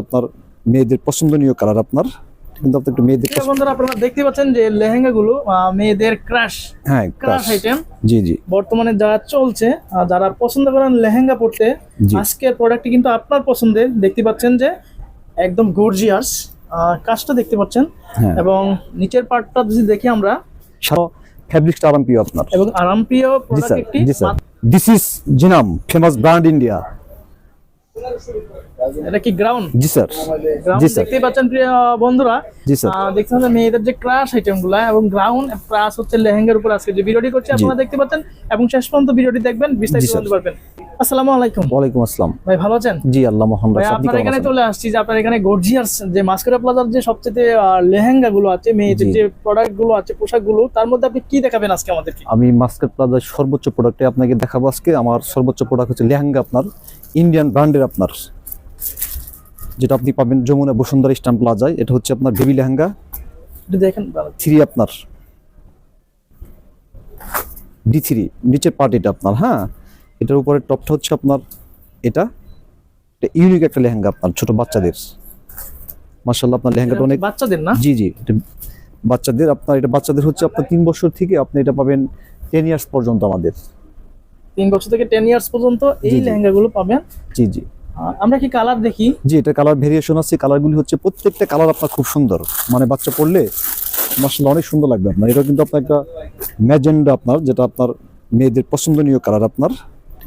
আপনার মেয়েদের পছন্দনীয় কালার আপনার কিন্তু আপনি একটু মেয়েদের বন্ধুরা আপনারা দেখতে পাচ্ছেন যে লেহেঙ্গা গুলো মেয়েদের ক্রাশ হ্যাঁ ক্রাশ আইটেম জি জি বর্তমানে যা চলছে যারা পছন্দ করেন লেহেঙ্গা পরতে আজকের প্রোডাক্টটি কিন্তু আপনার পছন্দের দেখতে পাচ্ছেন যে একদম গর্জিয়াস কাজটা দেখতে পাচ্ছেন এবং নিচের পার্টটা যদি দেখি আমরা ফ্যাব্রিকটা আরামপ্রিয় আপনার এবং আরামপ্রিয় প্রোডাক্ট একটি this is Jinam famous brand India এটা কি গ্রাউন্ড জি স্যার জি স্যার দেখতে পাচ্ছেন প্রিয় বন্ধুরা জি স্যার দেখছেন যে মেয়েদের যে ক্রাশ আইটেমগুলো এবং গ্রাউন্ড প্লাস হচ্ছে লেহেঙ্গার উপর আজকে যে ভিডিওটি করছি আপনারা দেখতে পাচ্ছেন এবং শেষ পর্যন্ত ভিডিওটি দেখবেন বিস্তারিত জানতে পারবেন। আসসালামু আলাইকুম। ওয়ালাইকুম আসসালাম ভাই ভালো আছেন? জি আল্লাহ মহান রাখে। আপনার এখানে চলে আসছি যে আপনার এখানে গর্জিয়াস যে মাস্কারা প্লাজার যে সবচেয়ে লেহেঙ্গা গুলো আছে মেয়েদের যে প্রোডাক্ট গুলো আছে পোশাক গুলো তার মধ্যে আপনি কি দেখাবেন আজকে আমাদেরকে? আমি মাস্কারা প্লাজার সর্বোচ্চ প্রোডাক্টে আপনাকে দেখাবো আজকে। আমার সর্বোচ্চ প্রোডাক্ট হচ্ছে লেহেঙ্গা আপনার ইন্ডিয়ান ব্র্যান্ডের আপনার যেটা আপনি পাবেন যমুনা বসুন্ধরা স্টান প্লাজায়। এটা হচ্ছে আপনার বেবি লেহেঙ্গা দেখেন 3 আপনার D3 নিচের পার্ট এটা আপনার হ্যাঁ এটার উপরে টপটা হচ্ছে আপনার এটা ইউনিক একটা লেহেঙ্গা আপনার ছোট বাচ্চাদের মাশাআল্লাহ আপনার লেহেঙ্গাটা অনেক বাচ্চাদের না জি জি এটা বাচ্চাদের আপনার এটা বাচ্চাদের হচ্ছে আপনার 3 বছর থেকে আপনি এটা পাবেন 10 ইয়ার্স পর্যন্ত আমাদের 3 বছর থেকে 10 ইয়ার্স পর্যন্ত এই লেহেঙ্গা গুলো পাবেন। জি জি আমরা কি কালার দেখি? জি এটা কালার ভেরিয়েশন আছে কালারগুলি হচ্ছে প্রত্যেকটা কালার আপনার খুব সুন্দর মানে বাচ্চা পড়লে মাশাআল্লাহ অনেক সুন্দর লাগবে আপনার। এটা কিন্তু আপনার একটা ম্যাজেন্ডা আপনার যেটা আপনার মেয়েদের পছন্দনীয় কালার আপনার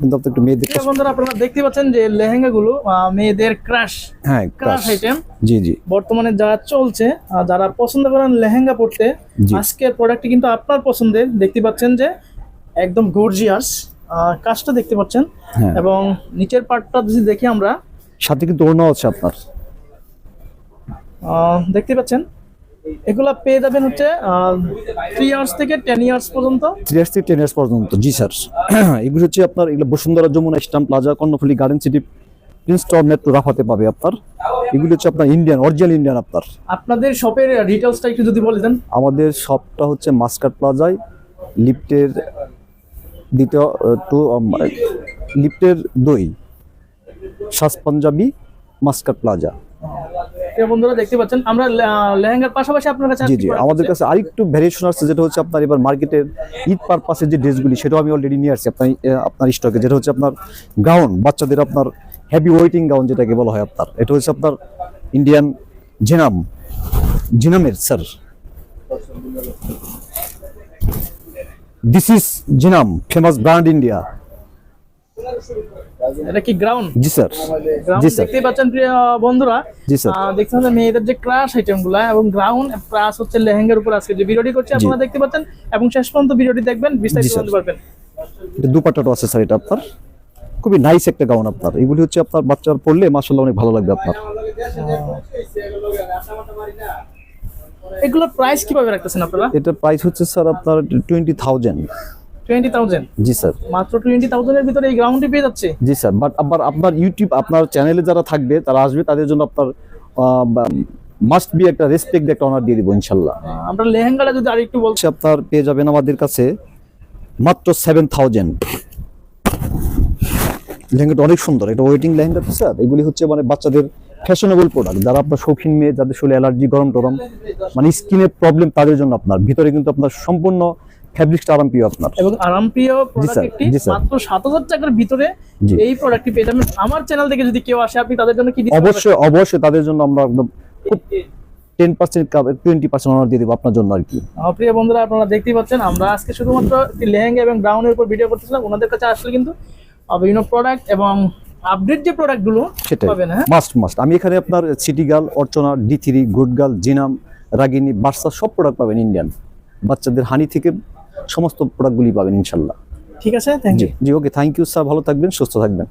কিন্তু আপনি একটু মেয়েদের বন্ধুরা আপনারা দেখতে পাচ্ছেন যে লেহেঙ্গা গুলো মেয়েদের ক্রাশ হ্যাঁ ক্রাশ আইটেম জি জি বর্তমানে যা চলছে যারা পছন্দ করেন লেহেঙ্গা পরতে আজকের প্রোডাক্টটি কিন্তু আপনার পছন্দের দেখতে পাচ্ছেন যে একদম গর্জিয়াস কাজটা দেখতে পাচ্ছেন এবং নিচের পার্টটা যদি দেখি আমরা সাথে কিন্তু ওড়না আছে আপনার দেখতে পাচ্ছেন এগুলা পেয়ে যাবেন হচ্ছে 3 ইয়ার্স থেকে 10 ইয়ার্স পর্যন্ত 3 ইয়ার্স থেকে 10 ইয়ার্স পর্যন্ত জি স্যার এগুলো হচ্ছে আপনার এগুলো বসুন্ধরা যমুনা স্টান plaza Karnaphuli garden city prince tower metro রাফাতে পাবে আপনার। এগুলো হচ্ছে আপনার ইন্ডিয়ান অরিজিনাল ইন্ডিয়ান আপনার। আপনাদের শপের ডিটেইলসটা একটু যদি বলে দেন। আমাদের শপটা হচ্ছে মাস্কাট প্লাজায় লিফটের দ্বিতীয় লিফটের 2 সাজ পাঞ্জাবি মাস্কাট প্লাজা। বন্ধুরা দেখতে পাচ্ছেন আমরা লেহেঙ্গার পাশাপাশি আপনার কাছে জি জি আমাদের কাছে আরেকটু ভেরিয়েশন আছে যেটা হচ্ছে আপনার এবার মার্কেটের ঈদ পারপাসের যে ড্রেসগুলি সেটাও আমি অলরেডি নিয়ে আসছি আপনার স্টকে যেটা হচ্ছে আপনার গাউন বাচ্চাদের আপনার হেভি ওয়েটিং গাউন যেটাকে বলা হয় আপনার। এটা হচ্ছে আপনার ইন্ডিয়ান জিনামের sir this is Jinam famous brand India. এটা কি গ্রাউন্ড জি স্যার জি স্যার দেখতে পাচ্ছেন প্রিয় বন্ধুরা জি স্যার দেখছেন যে মেয়েদের যে ক্রাশ আইটেমগুলো এবং গ্রাউন্ড প্লাস হচ্ছে লেহেঙ্গার উপর আজকে যে ভিডিওটি করছি আপনারা দেখতে পাচ্ছেন এবং শেষ পর্যন্ত ভিডিওটি দেখবেন বিস্তারিত জানতে পারবেন। এটা দুপাট্টাটা আছে স্যার এটা আপনার খুবই নাইস একটা গাউন আপনার। এগুলি হচ্ছে আপনার বাচ্চার পরলে মাশাআল্লাহ অনেক ভালো লাগবে আপনার। এগুলোর প্রাইস কিভাবে রাখতেছেন আপনারা? এটা প্রাইস হচ্ছে স্যার আপনার 20,000 জি স্যার মাত্র 20,000 এর ভিতরে এই গ্রাউন্ডটি পেয়ে যাচ্ছে। জি স্যার বাট আবার আপনার ইউটিউব আপনার চ্যানেলে যারা থাকবে তারা আসবে তাদের জন্য আপনার মাস্ট বি একটা রেসপেক্ট একটা অনার দিয়ে দিব ইনশাআল্লাহ। আমরা লেহেঙ্গাটা যদি আরেকটু বলছি আপনার পেয়ে যাবেন আমাদের কাছে মাত্র 7,000। লেহেঙ্গাটা অনেক সুন্দর এটা ওয়েটিং লেহেঙ্গা তো স্যার। এগুলি হচ্ছে মানে বাচ্চাদের ফ্যাশনেবল প্রোডাক্ট যারা আপনার শৌখিন মেয়ে যাদের শরীরে অ্যালার্জি গরম টরম মানে স্কিনের প্রবলেম তাদের জন্য আপনার ভিতরে কিন্তু আপনার সম্পূর্ণ ফ্যাব্রিকটা আরামপ্রিয় আপনার এবং আরামপ্রিয় প্রোডাক্ট একটি মাত্র 7,000 টাকার ভিতরে এই প্রোডাক্টটি পেয়ে যাবেন। আমার চ্যানেল থেকে যদি কেউ আসে আপনি তাদের জন্য কি দিবেন? অবশ্যই তাদের জন্য আমরা একদম খুব 10% 20% অনার দিয়ে দেব আপনার জন্য আর কি। প্রিয় বন্ধুরা আপনারা দেখতেই পাচ্ছেন আমরা আজকে শুধুমাত্র লেহেঙ্গা এবং গ্রাউন্ডের উপর ভিডিও করতেছিলাম। ওনাদের কাছে আসলে কিন্তু বিভিন্ন প্রোডাক্ট এবং আপডেট যে প্রোডাক্টগুলো পাবেন। হ্যাঁ মাস্ট আমি এখানে আপনার city girl Archana D3 good girl জিনাম রাগিনী বার্সা সব প্রোডাক্ট পাবেন ইন্ডিয়ান বাচ্চাদের হানি থেকে সমস্ত প্রোডাক্টগুলি পাবেন ইনশাআল্লাহ। ঠিক আছে থ্যাংক ইউ। জি ওকে থ্যাংক ইউ স্যার ভালো থাকবেন সুস্থ থাকবেন।